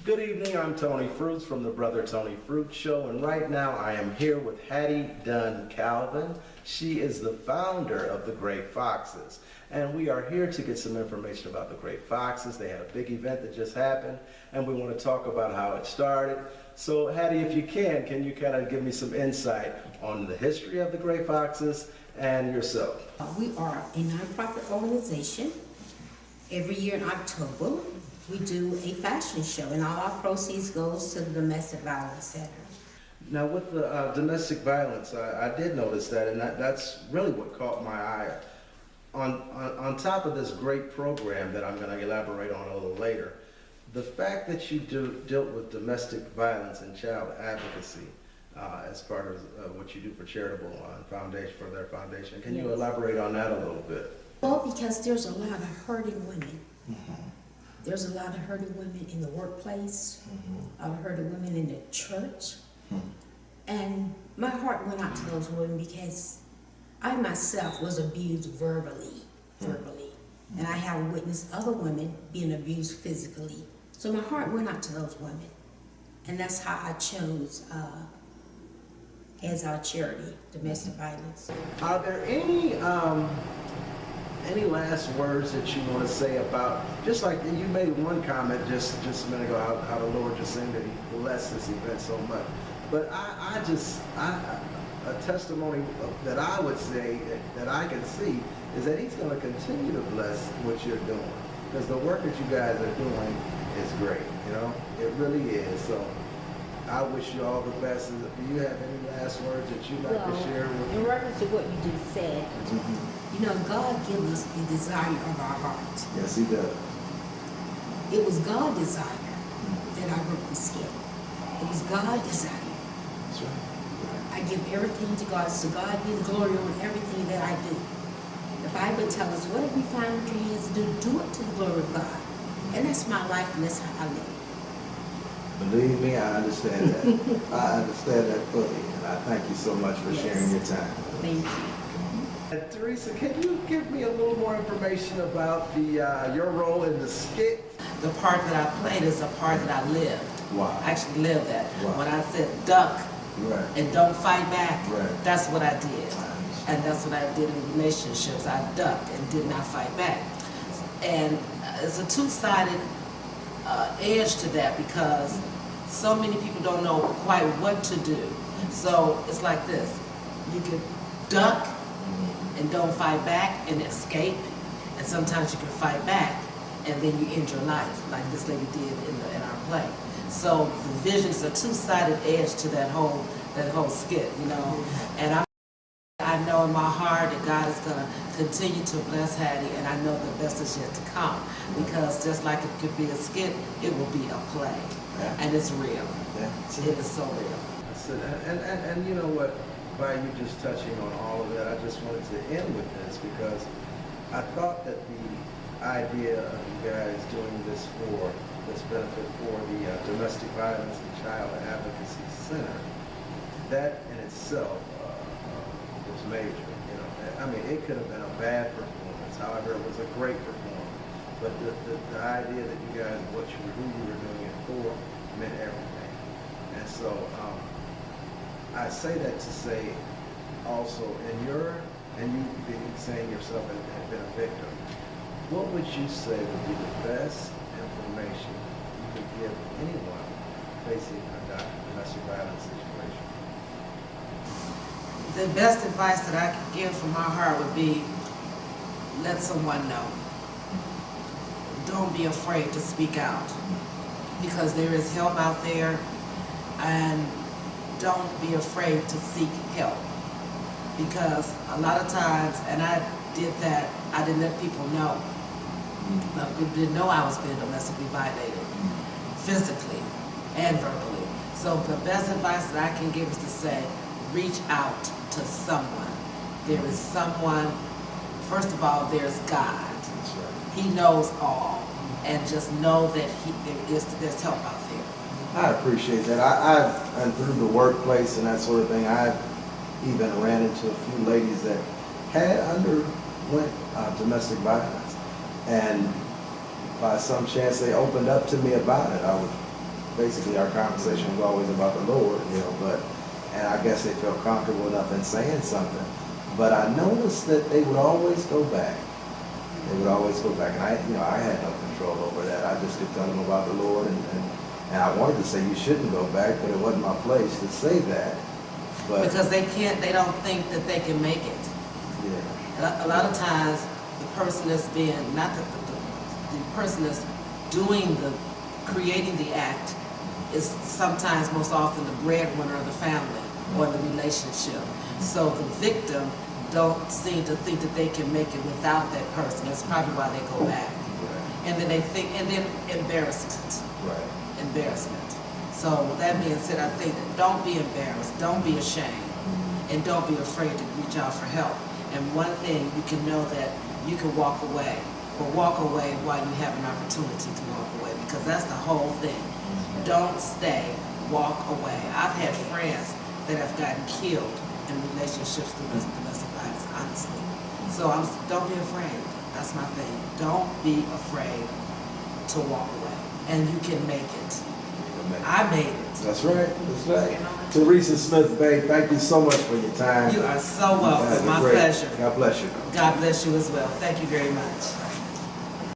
Good evening, I'm Tony Fruits from the Brother Tony Fruits Show, and right now I am here with Hattie Dunn Calvin. She is the founder of the Gray Foxes, and we are here to get some information about the Gray Foxes. They had a big event that just happened, and we want to talk about how it started. So Hattie, if you can you kind of give me some insight on the history of the Gray Foxes and yourself? We are a nonprofit organization. Every year in October, we do a fashion show, and all our proceeds goes to the Domestic Violence Center. Now with the domestic violence, I did notice that, and that's really what caught my eye. On top of this great program that I'm going to elaborate on a little later, the fact that you dealt with domestic violence and child advocacy as part of what you do for charitable foundation, for their foundation. Can you elaborate on that a little bit? Well, because there's a lot of hurting women. There's a lot of hurting women in the workplace, a lot of hurting women in the church. And my heart went out to those women because I myself was abused verbally. And I have witnessed other women being abused physically. So my heart went out to those women. And that's how I chose as our charity, domestic violence. Are there any last words that you want to say about, just like you made one comment just a minute ago, how the Lord just saying that He blessed this event so much. But a testimony that I would say that I can see is that He's going to continue to bless what you're doing, because the work that you guys are doing is great. You know, it really is. So I wish you all the best. Do you have any last words that you'd like to share with in reference to what you just said, you know, God gives us the desire of our heart. Yes, He does. It was God's desire that I wrote the skit. It was God's desire. That's right. I give everything to God, so God be the glory on everything that I do. The Bible tells us, whatever we find with your hands to do it to the glory of God. And that's my life, and that's how I live. Believe me, I understand that. I understand that fully, and I thank you so much for sharing your time. Thank you. Teresa, can you give me a little more information about your role in the skit? The part that I played is a part that I lived. Wow. I actually lived that. Wow. When I said duck Right. and don't fight back, Right. that's what I did. I understand. And that's what I did in relationships. I ducked and did not fight back. And it's a two-sided edge to that, because so many people don't know quite what to do. So it's like this. You can duck and don't fight back and escape, and sometimes you can fight back and then you end your life, like this lady did in our play. So the vision's a two-sided edge to that whole skit, you know. And I know in my heart that God is gonna continue to bless Hattie, and I know the best is yet to come, because just like it could be a skit, it will be a play, and it's real. Yeah. It is so real. And you know what? By you just touching on all of that, I just wanted to end with this, because I thought that the idea of you guys doing this benefit for the Domestic Violence and Child Advocacy Center, that in itself was major. You know, I mean, it could have been a bad performance. However, it was a great performance. But the idea that you guys, who you were doing it for, meant everything. And so, I say that to say also, and you being saying yourself have been a victim, what would you say would be the best information you could give anyone facing a domestic violence situation? The best advice that I could give from my heart would be, let someone know. Don't be afraid to speak out, because there is help out there, and don't be afraid to seek help, because a lot of times, and I did that, I didn't let people know. People didn't know I was being domestically violated, physically and verbally. So the best advice that I can give is to say, reach out to someone. There is someone, first of all, there's God. That's right. He knows all, and just know that there's help out there. I appreciate that. And through the workplace and that sort of thing, I've even ran into a few ladies that had underwent domestic violence. And by some chance they opened up to me about it. I would basically our conversation was always about the Lord, you know, and I guess they felt comfortable enough in saying something. But I noticed that they would always go back. They would always go back, and I had no control over that. I just could tell them about the Lord, and I wanted to say you shouldn't go back, but it wasn't my place to say that. But Because they don't think that they can make it. yeah, A lot of times, the person that's being, not the person that's doing creating the act is sometimes, most often, the breadwinner of the family or the relationship. So the victim don't seem to think that they can make it without that person. That's probably why they go back. right, And then they think, and then embarrassment. right. Embarrassment. So with that being said, I think that don't be embarrassed, don't be ashamed, and don't be afraid to reach out for help. And one thing, you can know that you can walk away, or walk away while you have an opportunity to walk away, because that's the whole thing. Don't stay, walk away. I've had friends that have gotten killed in relationships through domestic violence, honestly. So don't be afraid. That's my thing. Don't be afraid to walk away, and you can make it. I made it. That's right, that's right. Teresa Smith Bay, thank you so much for your time. You are so You guys welcome. are My great. pleasure. God bless you. God bless you as well. Thank you very much.